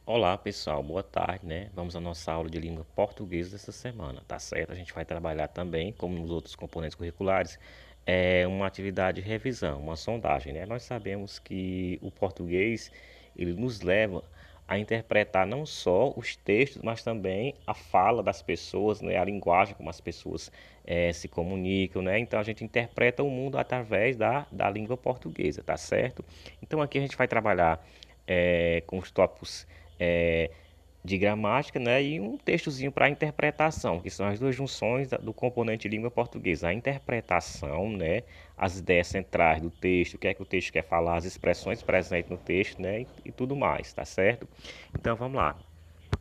Olá pessoal, boa tarde, né? Vamos à nossa aula de língua portuguesa dessa semana, tá certo? A gente vai trabalhar também, como nos outros componentes curriculares, uma atividade de revisão, uma sondagem, né? Nós sabemos que o português, ele nos leva a interpretar não só os textos, mas também a fala das pessoas, né? A linguagem como as pessoas se comunicam, né? Então a gente interpreta o mundo através da língua portuguesa, tá certo? Então aqui a gente vai trabalhar com os tópicos é, de gramática, né, e um textozinho para interpretação, que são as duas junções do componente língua portuguesa. A interpretação, né, as ideias centrais do texto, o que é que o texto quer falar, as expressões presentes no texto, né, e tudo mais, tá certo? Então vamos lá.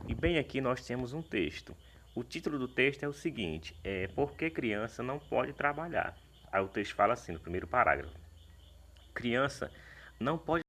E bem aqui nós temos um texto. O título do texto é o seguinte: Por que criança não pode trabalhar? Aí o texto fala assim no primeiro parágrafo: criança não pode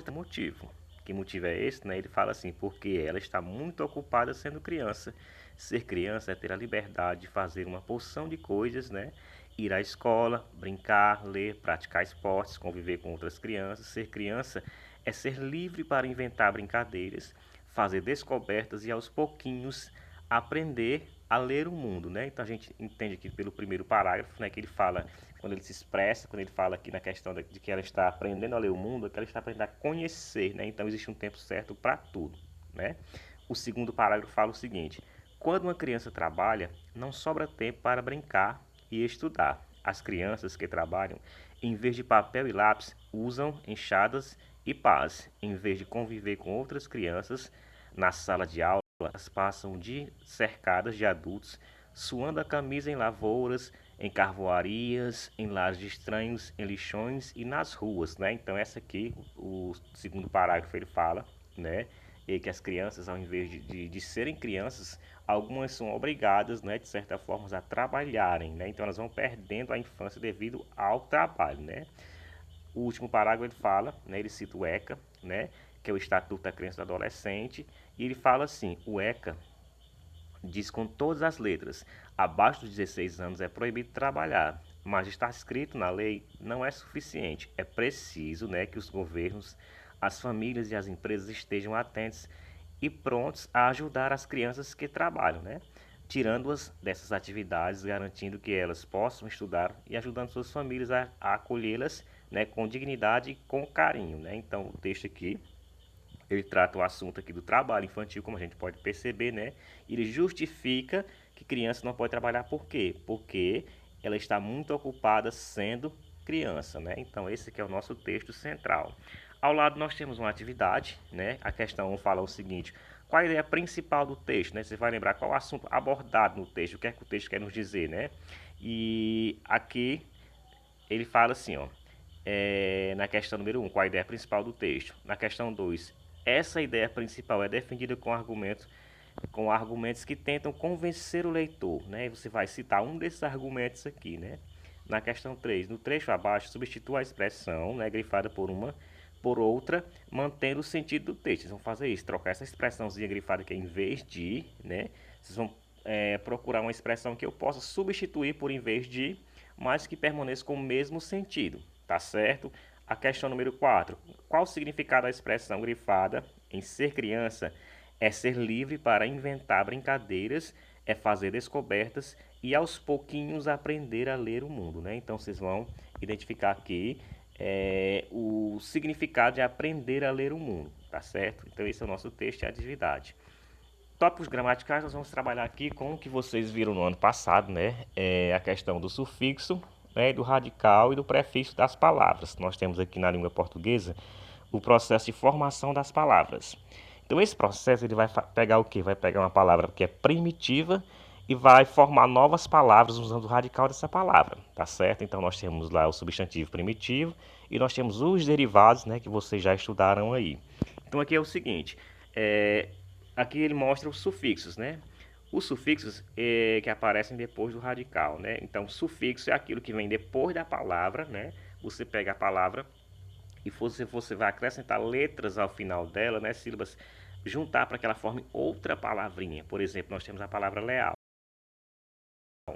ter motivo. Que motivo é esse? Né? Ele fala assim, porque ela está muito ocupada sendo criança. Ser criança é ter a liberdade de fazer uma porção de coisas, né? Ir à escola, brincar, ler, praticar esportes, conviver com outras crianças. Ser criança é ser livre para inventar brincadeiras, fazer descobertas e aos pouquinhos aprender a ler o mundo, né? Então a gente entende aqui pelo primeiro parágrafo, né, que ele fala, quando ele se expressa, quando ele fala aqui na questão de que ela está aprendendo a ler o mundo, é que ela está aprendendo a conhecer, né? Então existe um tempo certo para tudo, né? O segundo parágrafo fala o seguinte: quando uma criança trabalha, não sobra tempo para brincar e estudar. As crianças que trabalham, em vez de papel e lápis, usam enxadas e pás. Em vez de conviver com outras crianças na sala de aula, elas passam de cercadas de adultos, suando a camisa em lavouras, em carvoarias, em lares de estranhos, em lixões e nas ruas, né? Então essa aqui, o segundo parágrafo ele fala, né? E que as crianças, ao invés de serem crianças, algumas são obrigadas, né, de certa forma, a trabalharem, né? Então elas vão perdendo a infância devido ao trabalho, né? O último parágrafo ele fala, né, ele cita o ECA, né, que é o Estatuto da Criança e do Adolescente, e ele fala assim: o ECA diz com todas as letras: abaixo dos 16 anos é proibido trabalhar. Mas estar escrito na lei não é suficiente. É preciso, né, que os governos, as famílias e as empresas estejam atentos e prontos a ajudar as crianças que trabalham, né? Tirando-as dessas atividades, garantindo que elas possam estudar e ajudando suas famílias a acolhê-las, né, com dignidade e com carinho, né? Então, o texto aqui ele trata o assunto aqui do trabalho infantil, como a gente pode perceber, né? Ele justifica que criança não pode trabalhar por quê? Porque ela está muito ocupada sendo criança, né? Então esse aqui é o nosso texto central. Ao lado nós temos uma atividade, né? A questão 1 fala o seguinte: qual a ideia principal do texto, né? Você vai lembrar qual o assunto abordado no texto, o que é que o texto quer nos dizer, né? E aqui ele fala assim, ó, na questão número 1, qual a ideia principal do texto. Na questão 2, essa ideia principal é defendida com argumentos que tentam convencer o leitor, né? E você vai citar um desses argumentos aqui, né? Na questão 3, no trecho abaixo, substitua a expressão, né, grifada por outra, mantendo o sentido do texto. Vocês vão fazer isso, trocar essa expressãozinha grifada aqui em vez de, né? Vocês vão procurar uma expressão que eu possa substituir por em vez de, mas que permaneça com o mesmo sentido, tá certo? A questão número 4. Qual o significado da expressão grifada em ser criança? É ser livre para inventar brincadeiras, é fazer descobertas e aos pouquinhos aprender a ler o mundo, né? Então vocês vão identificar aqui o significado de aprender a ler o mundo, tá certo? Então esse é o nosso texto e atividade. Tópicos gramaticais, nós vamos trabalhar aqui com o que vocês viram no ano passado, né? A questão do sufixo, né, do radical e do prefixo das palavras. Nós temos aqui na língua portuguesa o processo de formação das palavras. Então esse processo ele vai pegar o quê? Vai pegar uma palavra que é primitiva e vai formar novas palavras usando o radical dessa palavra, tá certo? Então nós temos lá o substantivo primitivo e nós temos os derivados, né, que vocês já estudaram aí. Então aqui é o seguinte, aqui ele mostra os sufixos, né? Os sufixos que aparecem depois do radical, né? Então, sufixo é aquilo que vem depois da palavra, né? Você pega a palavra e você vai acrescentar letras ao final dela, né? Sílabas, juntar para que ela forme outra palavrinha. Por exemplo, nós temos a palavra leal,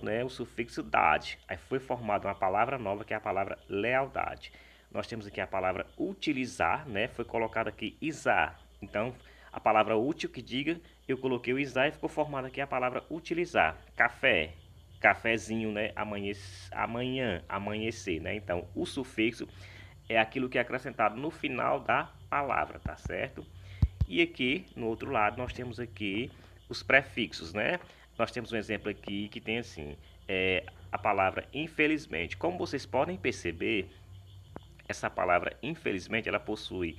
né? O sufixo dade. Aí foi formada uma palavra nova que é a palavra lealdade. Nós temos aqui a palavra utilizar, né? Foi colocado aqui isar. Então, a palavra útil que diga, eu coloquei o isar e ficou formada aqui a palavra utilizar. Café, cafezinho, né? Amanhã, amanhecer, né? Então, o sufixo é aquilo que é acrescentado no final da palavra, tá certo? E aqui, no outro lado, nós temos aqui os prefixos, né? Nós temos um exemplo aqui que tem assim, a palavra infelizmente. Como vocês podem perceber, essa palavra infelizmente, ela possui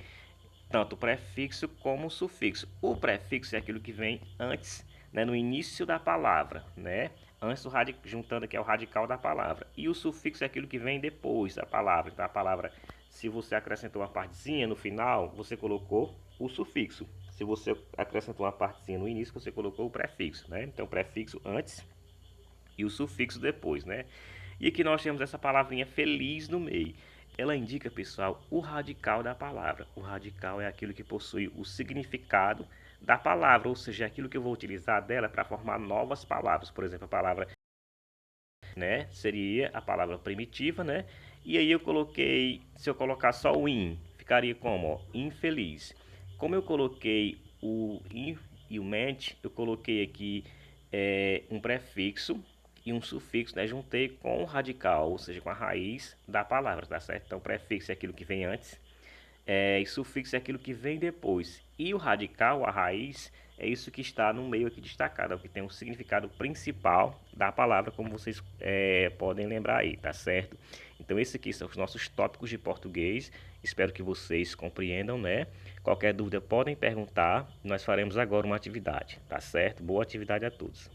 tanto o prefixo como o sufixo. O prefixo é aquilo que vem antes, né, no início da palavra, né? Antes do juntando aqui é o radical da palavra. E o sufixo é aquilo que vem depois da palavra. Então a palavra, se você acrescentou uma partezinha no final, você colocou o sufixo. Se você acrescentou uma partezinha no início, você colocou o prefixo, né? Então o prefixo antes e o sufixo depois, né? E aqui nós temos essa palavrinha feliz no meio. Ela indica, pessoal, o radical da palavra. O radical é aquilo que possui o significado da palavra, ou seja, é aquilo que eu vou utilizar dela para formar novas palavras. Por exemplo, a palavra, né, seria a palavra primitiva, né? E aí eu coloquei, se eu colocar só o in, ficaria como? Ó, infeliz. Como eu coloquei o in e o mente, eu coloquei aqui um prefixo e um sufixo, né? Juntei com o radical, ou seja, com a raiz da palavra, tá certo? Então, prefixo é aquilo que vem antes, e sufixo é aquilo que vem depois. E o radical, a raiz, é isso que está no meio aqui destacado, é o que tem o significado principal da palavra, como vocês podem lembrar aí, tá certo? Então, esses aqui são os nossos tópicos de português. Espero que vocês compreendam, né? Qualquer dúvida podem perguntar. Nós faremos agora uma atividade, tá certo? Boa atividade a todos.